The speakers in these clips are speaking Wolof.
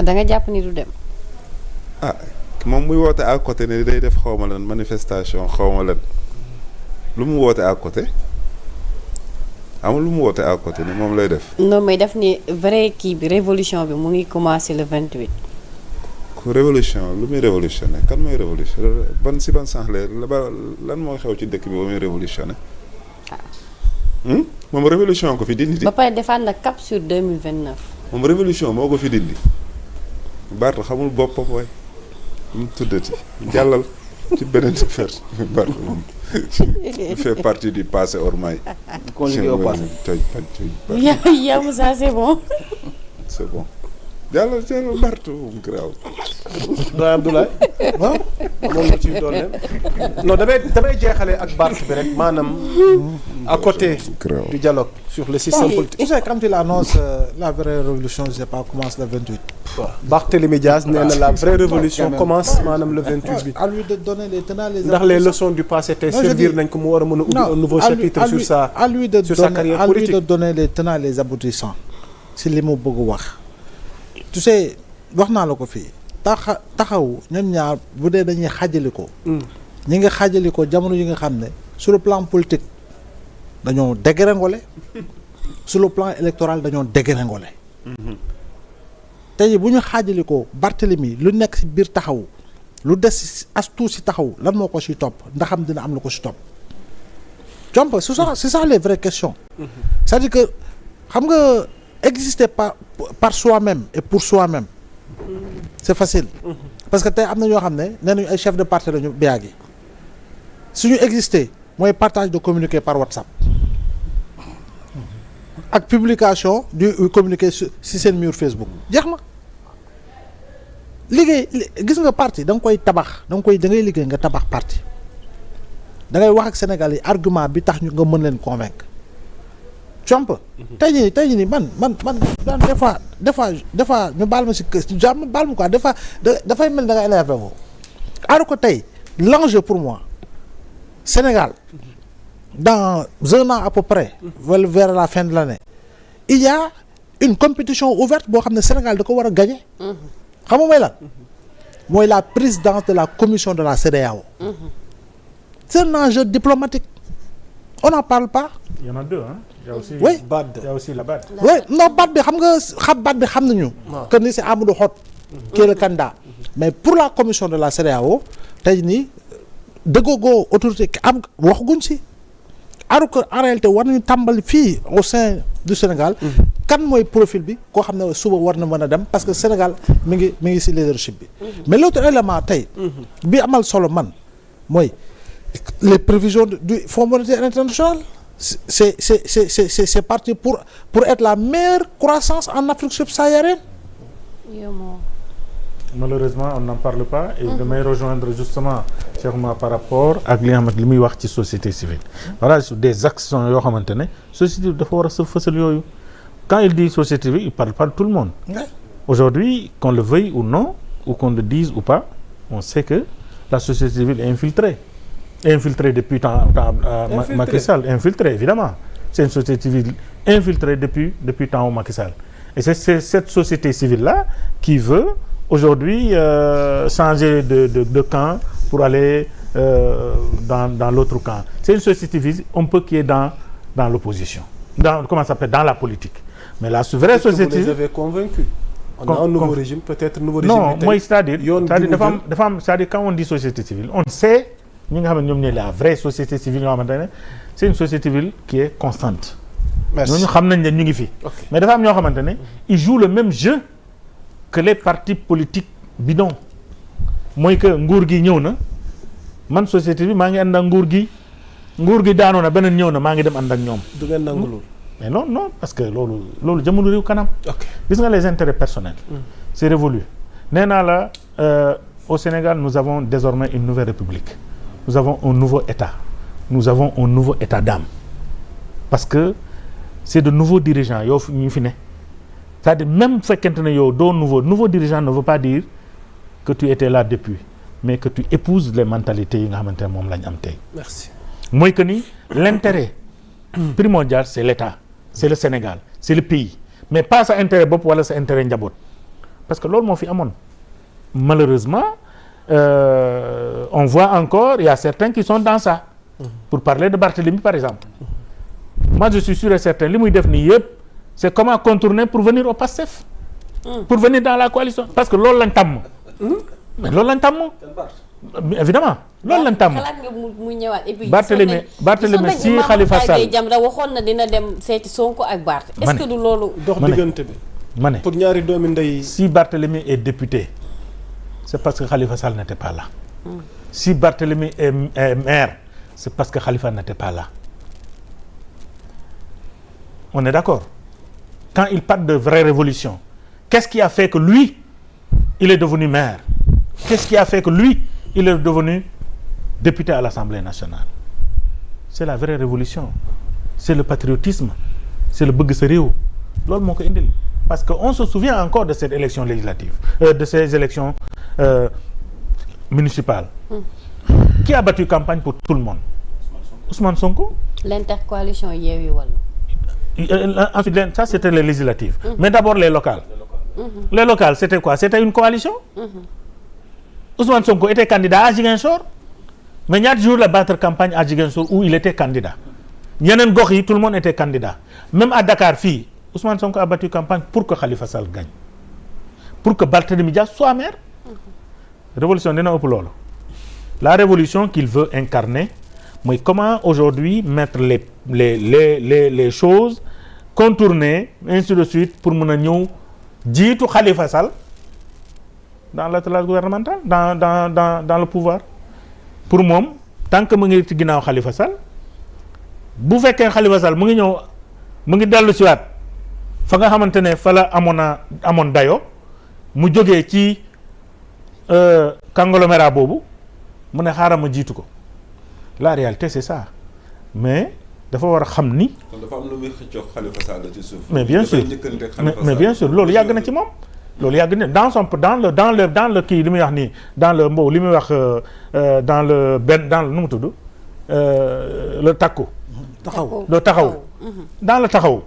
da nga jàpp ni du dem. moom muy woote à côté ne day def xawma lan manifestation xawma lan lu mu woote à côté amul lu mu woote à côté ni moom lay def. non mais def ni vrai kii bi révolution bi mu ngi commencé le 28. ku révolution lu muy révolutionné kan mooy révolution ban sens la ba lan moo xew ci dëkk bi ba muy révolutionné. moom révolution ko fi dindi. ba pare defaat na cap sur 2029. moom révolution moo ko fi dindi. Barth xamul boppam waay mu tuddati jàllal ci beneen affaire Barth moom il fait partie du passé ormai. conjugué au passé. yaa Moussa c'est bon. c'est bon jàllal Barth moom garaaw. doy Abdoulaye waaw moom la ciy doole non damay jeexale ak Barth bi rek maanaam à côté du dialogue sur le système politique. Tu sais, quand il annonce la vraie révolution, je sais pas, commence le 28. Barthélémy Diaz nee na la vraie révolution commence maanaam le 28 bi. À lui de donner les tenants les ndax les leçons du passé tey servir nañ ko mu war a mën a ubbi un nouveau chapitre sur sa carrière politique. À lui de donner les tenants les aboutissants si li mu bëgg wax. Tu sais wax naa la ko fii taxaw ñoom ñaar bu dee dañuy xaajali ko. ñi nga xaajali ko jamono yi nga xam ne sur le plan politique dañoo dégringolé sur le plan électoral dañoo dégringolé. tey bu ñu xaajali ko Barthélemy lu nekk ci biir taxaw lu des as tuut ci taxaw lan moo ko ci topp ndax xam dina am lu ko ci topp. donc c'est ça les vraies questions. c'est-à-dire que xam nga exister par soi-même et pour soi-même c'est facile. parce que tey am na ñoo xam ne nee nañu ay chef de parti lañu biyaa gi suñu exister mooy partage de communiqué par WhatsApp ak publication du communiqué ci seen mur Facebook jeex na liggéey gis nga parti da nga koy tabax da ngay liggéey nga tabax parti da ngay wax ak Sénégal yi argument bi tax ñu nga mën leen convaincre comp tey jii nii man des fois ñu baal ma si jàmm baal ma quoi des fois dafay mel da nga énervé woo alors que tey l'enjeu pour moi Sénégal dans un an à peu près wala vers la fin de l'année il y a une compétition ouverte boo xam ne Sénégal da ko war a gagner xam nga mooy lan mooy la présidence de la commission de la CEDEAO. C'est un enjeu diplomatique on n'en parle pas. Il y en a deux hein. Il y a aussi oui BAD. Il y a aussi la BAD. oui non BAD bi xam nañu que ni c'est Amadou Hott qui est le candidat mais pour la commission de la CEDEAO tey nii dëggoo autorité am waxaguñ si alors que en réalité war nañu tàmbali fii au sein du Sénégal kan mooy profil bi koo xam ne suba war na mën a dem parce que Sénégal mi ngi si leadership bi mais l'autre élément tey bi amal solo man mooy les prévisions du Fonds monétaire international c'est parti pour être la meilleure croissance en Afrique subsaharienne. Malheureusement on n'en parle pas et damay rejoindre justement Cheikh Oumar par rapport ak li nga xamante li muy wax ci société civile voilà des actions yoo xamante ne société civile dafa war a sa fësal yooyu quand il dit société civile il parle pas de tout le monde aujourd'hui qu'on le veuille ou non ou qu'on le dise ou pas on sait que la société civile est infiltrée depuis Macky Sall infiltrée évidemment c'est une société civile infiltrée depuis temps Macky Sall et c'est cette société civile là qui veut aujourd'hui changer de camp pour aller dans l'autre camp. C'est une société civile un peu qui est dans l'opposition. Dans la politique. Mais la vraie société. Vous les avez convaincus. On a un nouveau régime, peut-être nouveau régime. Non, moi c'est-à-dire quand on dit société civile, on sait la vraie société civile, c'est une société civile qui est constante. Merci. Mais des femmes, ils jouent le même jeu que les partis politiques bidons mooy que nguur gi ñëw na man société bi maa ngi ànd ak nguur gi daanoo na beneen ñëw na maa ngi dem ànd ak ñoom. du ngeen nangu loolu. mais non parce que loolu jëmul réew kanam. gis nga les intérêts personnels. c'est révolu nee naa la au Sénégal nous avons désormais une nouvelle république nous avons un nouveau état nous avons un nouveau état d'âme parce que c'est de nouveaux dirigeants yoo ñu fi ne. C'est-à-dire même fekkente ne yow doo nouveau dirigeant ne veut pas dire que tu étais là depuis mais que tu épouses les mentalités yi nga xamante ne moom la ñu am tey. Merci. mooy que ni l'intérêt primordial c'est l'État c'est le Sénégal c'est le pays mais pas sa intérêt bopp wala sa intérêt njaboot parce que loolu moo fi amoon malheureusement on voit encore il y a certains qui sont dans ça pour parler de Barthélemy par exemple moi je suis sûr et certain li muy def nii yëpp c'est comment contourner pour venir au PASTEF pour venir dans la coalition parce que loolu lañ tàmm mais loolu lañ tàmm évidemment loolu lañ tàmm xalaat nga mu ñëwaat et puis Barthélemy si Khalifa Sall Jamra waxoon na dina dem seeti Sonko ak Barth est-ce que du loolu dox diggante bi ma ne pour ñaari doomi ndey si Barthélemy est député c'est parce que Khalifa Sall n'était pas là si Barthélemy est maire c'est parce que Khalifa n'était pas là on est d'accord quand il parle de vraie révolution qu'est-ce qui a fait que lui il est devenu maire qu'est-ce qui a fait que lui il est devenu député à l'Assemblée nationale c'est la vraie révolution c'est le patriotisme c'est le bëgg sa réew loolu moo ko indil parce que on se souvient encore de cette élection législative de ces élections municipales qui a battu campagne pour tout le monde Ousmane Sonko l'intercoalition Yewwi Wallu ensuite ça c'était les législatives mais d'abord les locales les locales c'était quoi c'était une coalition Ousmane Sonko était candidat à Ziguinchor mais ñaata jours la battre campagne à Ziguinchor où il était candidat yeneen gox yi tout le monde était candidat même à Dakar fii Ousmane Sonko a battu campagne pour que Khalifa Sall gagne pour que Barthélémy Dias soit maire révolution dina ëpp loolu la révolution qu'il veut incarner mooy comment aujourd'hui mettre les choses contourner ainsi de suite pour mën a ñëw jiitu Khalifa Sall dans l'attelage gouvernemental dans le pouvoir pour moom tant que mu ngi ci ginnaaw Khalifa Sall bu fekkee Khalifa Sall mu ngi ñëw mu ngi dellu siwaat fa nga xamante ne fa la amoon dayo mu jógee ci conglomérat boobu mu ne xaaral ma jiitu ko la réalité c'est ça mais dafa war a xam ni. kon dafa am lu muy xëccoo Khalifa Sall ci suuf. mais bien sûr mais bien sûr loolu yàgg na ci moom. loolu yàgg na dans le kii li muy wax nii dans le mbow li muy wax dans le nu mu tudd le takku. taxaw dans le taxaw.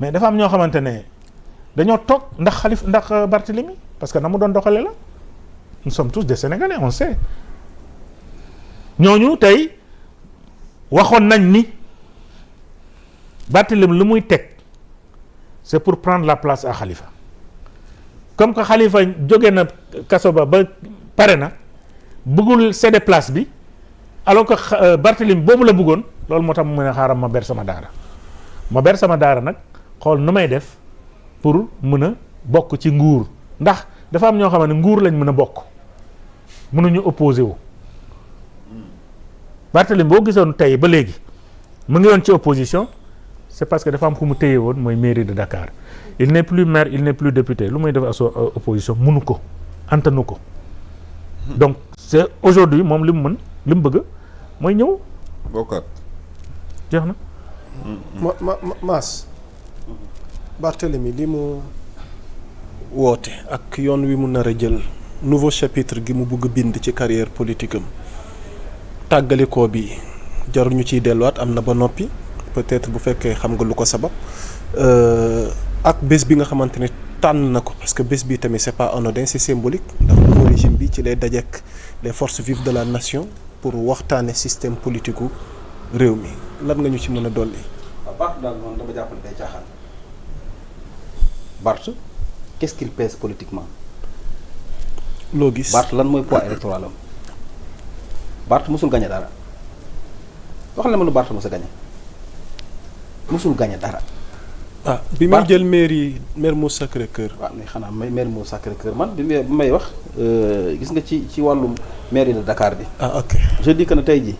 mais dafa am ñoo xamante ne dañoo toog ndax Barthélemy parce que na mu doon doxale la nous sommes tous des Sénégalais on sait ñooñu tey waxoon nañ ni Barthélemy lu muy teg c'est pour prendre la place à Khalifa comme que Khalifa jóge na kaso ba pare na bëggul céder place bi alors que Barthélemy boobu la bëggoon loolu moo tax mu ne xaaral ma ber sama daara nag xool nu may def pour mën a bokk ci nguur ndax dafa am ñoo xam ne nguur lañ mën a bokk mënuñu opposé wu Barthélemy boo gisoon tey ba léegi mu ngi woon ci opposition c'est parce que dafa am fu mu téye woon mooy mairie de Dakar il n'est plus maire il n'est plus député lu muy def opposition mënu ko antanu ko donc c'est aujourd'hui moom li mu bëgg mooy ñëw bokkaat jeex na Mass Barthélemy li mu woote ak yoon wi mu nar a jël nouveau chapitre gi mu bëgg bind ci carrière politique am tàggalikoo bi jarul ñu ciy delluwaat am na ba noppi peut-être bu fekkee xam nga lu ko sabab ak bés bi nga xamante ne tànn na ko parce que bés bi tamit c'est pas anodin c'est symbolique ndax nouveau régime bi ci lay dajeek les forces vives de la nation pour waxtaane système politique gu réew mi lan nga ñu ci mën a dolli. waaw Barth daal man dama jàpp ne day caaxaan Barth qu'est-ce qu'il pèse politiquement. loo gis Barth lan mooy poids électoral am Barth mosul gagné dara wax la ma lu Barth mos a gagné mosul gagné dara. bi muy jël maire Mermoz Sacré-Cœur. waaw mais xanaa Mermoz Sacré-Cœur man bi may wax gis nga ci wàllum mairie de Dakar bi. Ok je dis que ne tey jii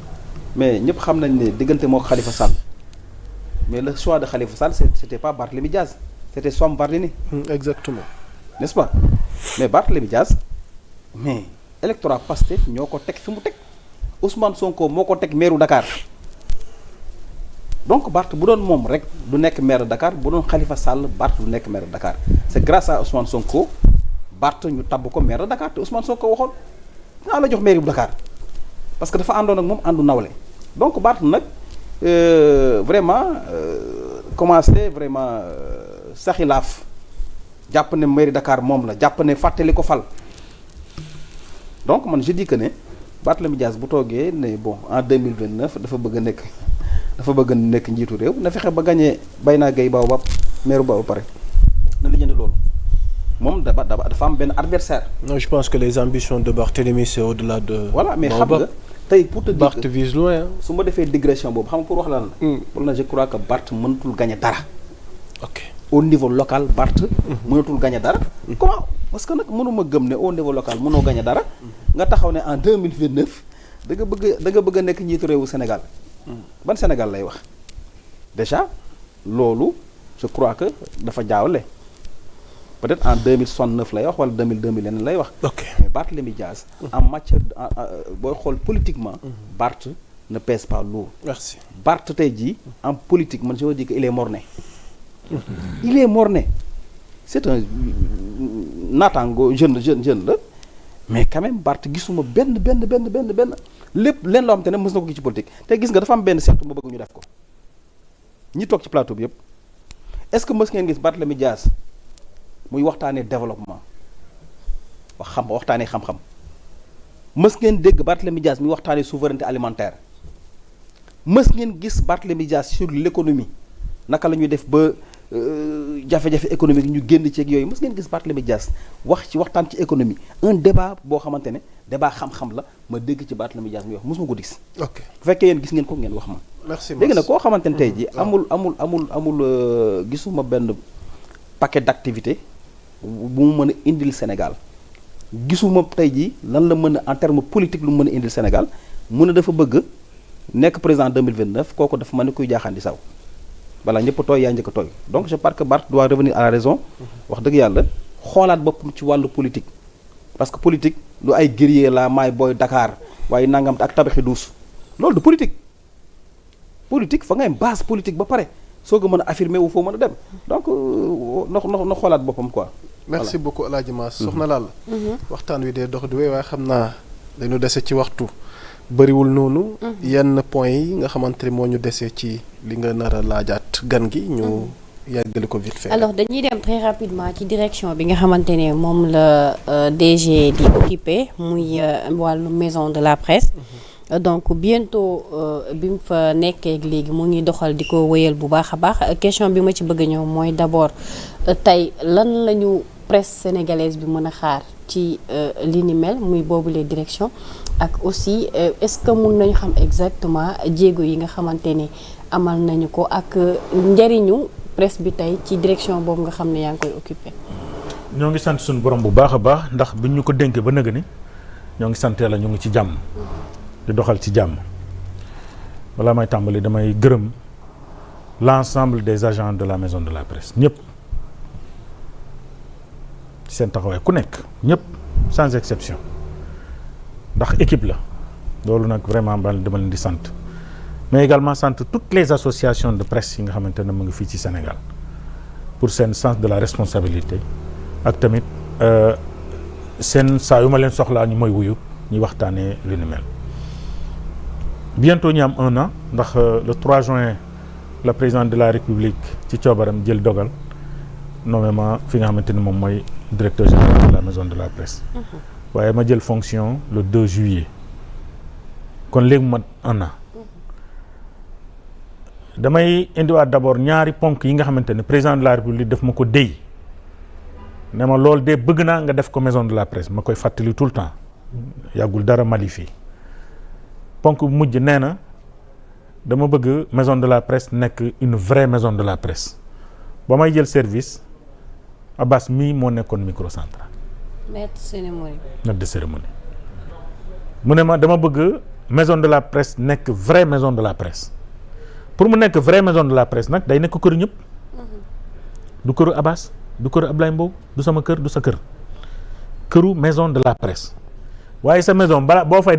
mais ñëpp xam nañ ne diggante moo Khalifa Sall mais le choix de Khalifa Sall c'était pas Barthélémy Diaz c'était Soham Wardini. Exactement. n'est-ce pas mais Barthélémy Diaz mais électorat Pastef ñoo ko teg fi mu teg Ousmane Sonko moo ko teg maire Dakar. donc Barth bu doon moom rek du nekk maire de Dakar bu doon Khalifa Sall Barth du nekk maire de Dakar c'est grâce à Ousmane Sonko Barth ñu tabb ko maire de Dakar te Ousmane Sonko waxoon naa la jox maire bu Dakar parce que dafa àndoon ak moom àndu nawle donc Barth nag vraiment commencé vraiment saxi laaf jàpp ne mairie Dakar moom la jàpp ne fàttali ko fal donc man je dis que ne Barthélémy Dias bu toogee ne bon en 2029 dafa bëgg a nekk njiitu réew na fexe ba gagné Bayna Gueye Baobab maire ba pare na lijjanti loolu moom dafa am benn adversaire. Non, je pense que les ambitions de Barthélémy c'est au-delà de. Voilà, mais xam nga tey pour te dire Barth vise loin. su ma defee digression boobu xam nga pour wax la la. pour na je crois que Barth mënatul gagné dara. Ok. Au niveau local Barth mënatul gagné dara. Comment parce que nag mënuma gëm ne au niveau local mënoo gagné dara. nga taxaw ne en 2029 da nga bëgg a nekk njiitu réewu Sénégal. ban Sénégal lay wax déjà loolu je crois que dafa jaawle. Peut-être en 2069 lay wax wala 2000 leneen lay wax. Ok. Mais Barthélémy Dias en matière booy xool politiquement. Barth ne pèse pas lourd. Merci. Barth tey jii en politique man je veux dire que il est morné. Il est morné. C'est un naataango jeune la mais quand même Barth gisuma benn lépp leen loo xam te ne mës na ko gis ci politique te gis nga dafa am benn seetlu ma bëgg ñu def ko ñi toog ci plateau bi yëpp est-ce que mës ngeen gis Barthélémy Dias muy waxtaanee développement waxtaanee xam-xam mës ngeen dégg Barthélémy Dias muy waxtaanee souveraineté alimentaire mës ngeen gis Barthélémy Dias sur l'économie naka la ñuy def ba jafe-jafe économique ñu génn ci ak yooyu mës ngeen gis Barthélémy Dias waxtaan ci économie un débat boo xamante ne débat xam-xam la ma dégg ci Barthélémy Dias muy wax mës ma ko gis. Ok. bu fekkee yéen gis ngeen ko ngeen wax ma. Merci. léegi nag koo xamante ne tey jii amul gisuma benn paquet d'activités bu mu mën a indil Sénégal gisuma tey jii lan la mën a en terme politique lu mu mën a indil Sénégal mu ne dafa bëgg nekk président 2029 kooku dafa mën a kuy jaaxaan di saw voilà ñëpp tooy yaa njëkk a tooy donc je pense que Barth doit revenir à la raison wax dëgg yàlla xoolaat boppam ci wàllu politique parce que politique lu ay guerrier la maay booy Dakar waaye nangam ak tabaxi duus loolu du politique fa ngay base politique ba pare soo ko mën a affirmer wu foo mën a dem donc na xoolaat boppam quoi. Merci beaucoup El Hadj Mass soxna Lalla. waxtaan wi dee dox di wéy waaye xam naa dañu dese ci waxtu bëriwul noonu. yenn points yi nga xamante ne moo ñu dese ci li nga nar a laajaat gan gi ñu yàggali ko vite fait. alors dañuy dem très rapidement ci direction bi nga xamante ne moom la DG di occupé muy wàllu maison de la presse. Donc bientôt bi mu fa nekkee léegi mu ngi doxal di ko wéyal bu baax a baax question bi ma ci bëgg a ñëw mooy d'abord tey lan la ñu presse sénégalaise bi mën a xaar ci li ni mel muy boobu les directions ak aussi est-ce que mun nañu xam exactement jéego yi nga xamante ne amal nañu ko ak njëriñu presse bi tey ci direction boobu nga xam ne yaa ngi koy occupé. ñoo ngi sant suñu borom bu baax a baax ndax biñ ñu ko dénkee ba nëgë ni ñoo ngi sant Yàlla ñu ngi ci jàmm. di doxal ci jàmm balaa may tàmbali damay gërëm l'ensemble des agents de la maison de la presse ñëpp seen taxawaay ku nekk ñëpp sans exception ndax équipe la loolu nag vraiment dama leen di sant mais également sant toutes les associations de presse yi nga xamante ne mu ngi fii ci Sénégal pour seen sens de la responsabilité ak tamit seen saa yu ma leen soxlaa ñu mooy wuyu ñuy waxtaanee lu ni mel. Bientôt ñu am 1 an ndax le 3 juin le président de la République ci coobaram jël dogal nommément fi nga xamante ni moom mooy directeur général de la maison de la presse. waaye ma jël fonction le 2 juillet kon léegi mat 1 an. damay indiwaat d'abord ñaari ponk yi nga xamante ne président de la République daf ma ko déy ne ma loolu de bëgg naa nga def ko maison de la presse ma koy fàttali tout le temps yàggul dara Mali fii. ponk bu mujj nee na dama bëgg maison de la presse nekk une vraie maison de la presse ba may jël service Abbas mii moo nekkoon microcentral. maître de cérémonie mu ne ma dama bëgg maison de la presse nekk vraie maison de la presse pour mu nekk vraie maison de la presse nag day nekk këru ñëpp. du këru Abbas du këru Ablaye Mbow du sama kër du sa kër këru maison de la presse waaye sa maison bala boo fay